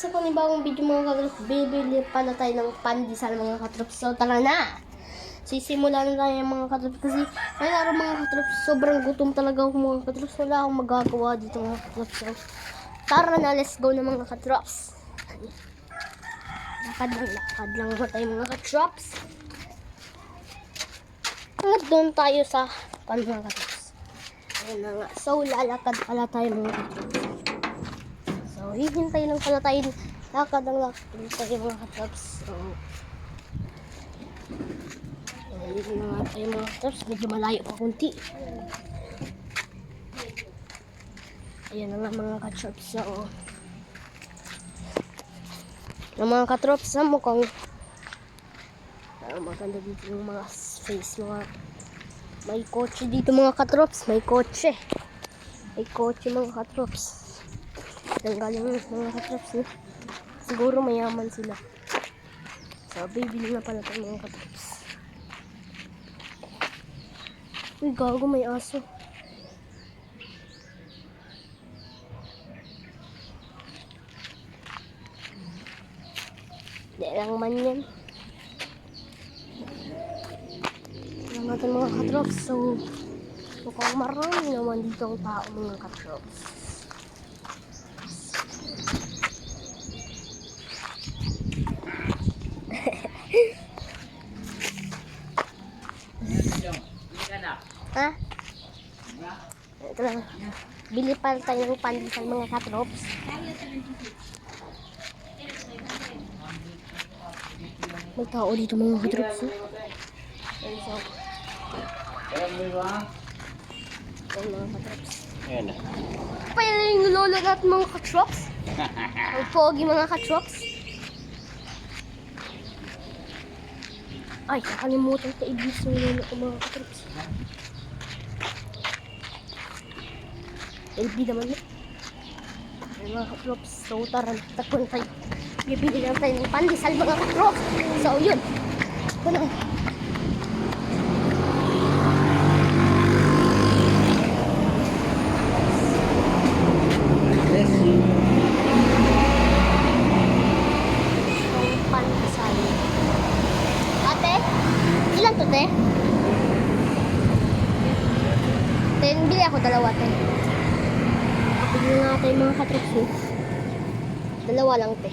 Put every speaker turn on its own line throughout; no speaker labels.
Sa panibagong video mga katrops, bibili pala tayo ng pandesal mga katrops. So tara na! Sisimula na tayo mga katrops kasi may araw mga katrops, sobrang gutom talaga ako mga katrops. Wala akong magagawa dito mga katrops. So tara na, let's go na mga katrops. Lakad lang ba tayo mga katrops? Hanggang doon tayo sa mga katrops. Ayun na nga. So lalakad pala tayo mga katrops. So, hihintay lang pala tayo. Lakad tayo mga katrops. So, hihintay na nga tayo mga katrops. Medyo malayo pa kunti. Ayan na nga mga katrops. So, mga katrops, mukhang maganda dito yung mga face. May kotse dito mga katrops. May kotse mga katrops. Galing mga katrops eh. Siguro mayaman sila. So, bibili na pala tayo mga katrops. Uy, gago, may aso. Di lang man yan. Alam natin mga katrops. So, mukhang marami naman dito ang tao mga katrops. Ha? Ito lang. Bili pa tayo ng pandesal mga katrops. May tao dito mga katrops. Ayan mga katrops.
Ayan na.
Pa yung lolo natin mga katrops. Ang pogi mga katrops. Ay, nakalimutan ko ibis yung lolo ko mga katrops. LB naman yun. Ay mga katrops. So tara, takpan tayo. Bibili lang tayo ng pandesal mga katrops. So yun. Ito na. Pandesal. Ate, ilan to te? Ten, bili ako dalawa te. Bili nga tayo mga katrops eh. Dalawa lang te.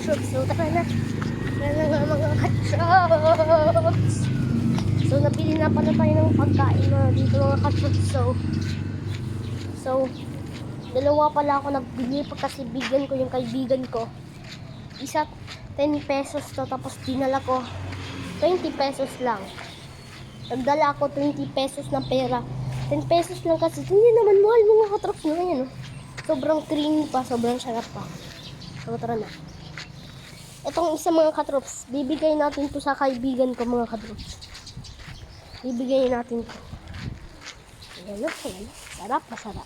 So, tara na. Tara na mga katrops. So, napili na pala tayo ng pagkain na dito mga katrops. So, dalawa pala ako nagbili kasi bigyan ko yung kaibigan ko. Isa 10 pesos to, tapos dinala ko 20 pesos lang. Nagdala ako 20 pesos na pera. 10 pesos lang kasi hindi naman mahal mga katrops na yan. Sobrang creamy pa, sobrang sarap pa. So, tara na. Itong isa mga katrops, bibigay natin to sa kaibigan ko mga katrops. Bibigay natin to. Ayan, sarap, masarap.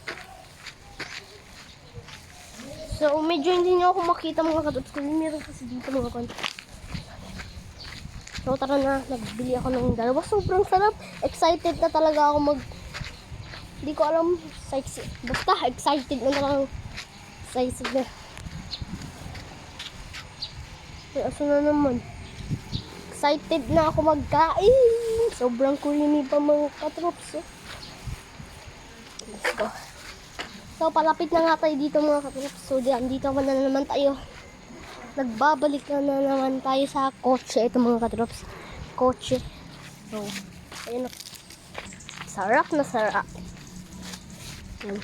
So, medyo hindi nyo ako makita mga katrops kasi meron kasi dito mga katrops. So, tara na, nagbili ako ng dalawa. Sobrang sarap. Excited na talaga ako hindi ko alam, basta excited na talaga. Excited na. Ay, aso na naman. Excited na ako magkain. Sobrang creamy pa mga katrops. Let's go. So, palapit na nga tayo dito mga katrops. So, dito na naman tayo. Nagbabalik na naman tayo sa kotse. Ito mga katrops. Kotse. So, ayun na. Sarap na sarap. Ayan.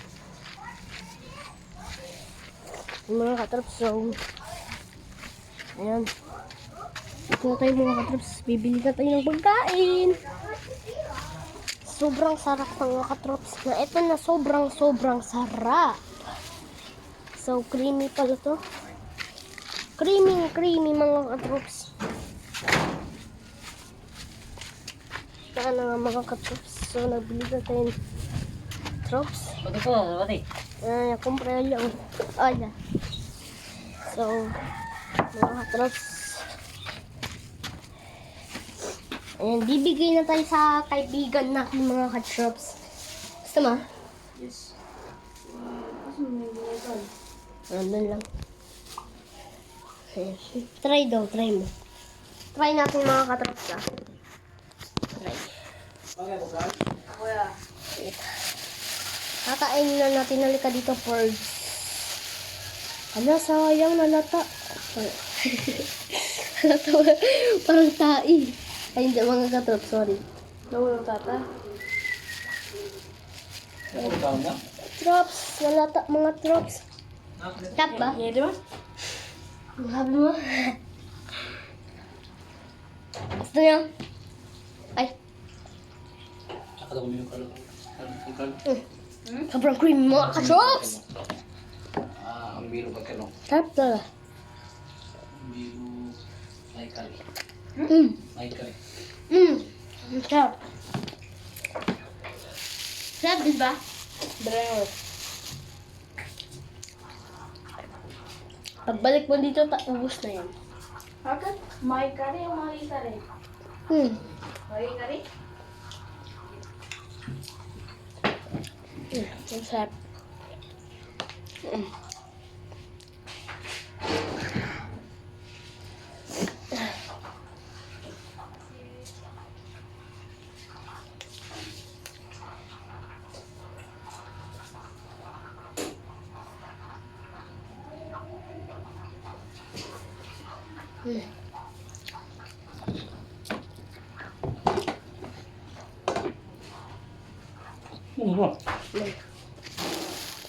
Yung mga katrops. So, ayan. Ito na tayo mga katrops. Bibili na tayo ng pagkain. Sobrang sarap mga katrops. Na ito na sobrang sarap. So, creamy pala to. Creamy mga katrops. Saan na nga mga katrops. So, nabili na tayo ng katrops.
Ba't ito na? Ba't
Kumpre lang. Ala. So, mga katrops. Ayan, bibigay na tayo sa kaibigan natin mga katrops. Gusto mo?
Yes. Kasi may ginagawa.
Nandun lang. Ayan. Try daw, try mo. Try natin mga katrops ah. Try.
Okay, bukan? Kuya.
Kakainin na natin, halika dito, Fords. Ala, sayang, nalata. Nalata, parang tai. Ay, hindi, mga katrop, sorry.
Nawala tata. Ano tawag na?
Trops, nalata, mga trops. Tap ba?
Iya, di ba?
Sabi mo. Gusto niyo? Ay,
Akala ko yung kalong.
sobrang creamy mga katrops.
Ang biro ba kalong?
Tap talaga.
Ang biro... May kali. May kali.
Sarap. Sarap, di ba?
Bravo.
Pagbalik mo dito, ubus na yan.
Bakit? May kari o mali kari? May kari?
Ang sarap.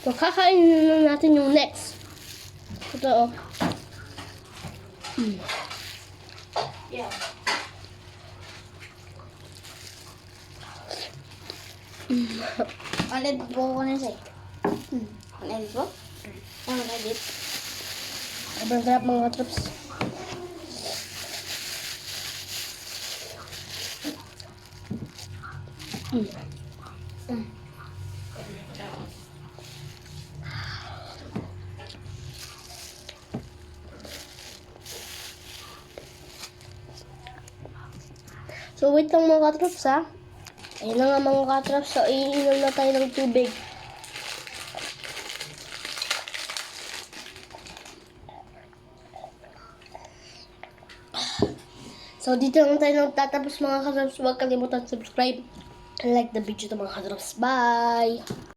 So, kakainin na natin yung next. Ito, oh.
Yeah. Ano po ko na siya? Ano po? Ano na dit?
Sobrang sarap mga trips. So, wait lang mga katrops ha. Ayun na nga mga katrops. So, iinom na tayo ng tubig. So, dito lang tayo nagtatapos mga katrops. Huwag kalimutan subscribe and like the video to mga katrops. Bye!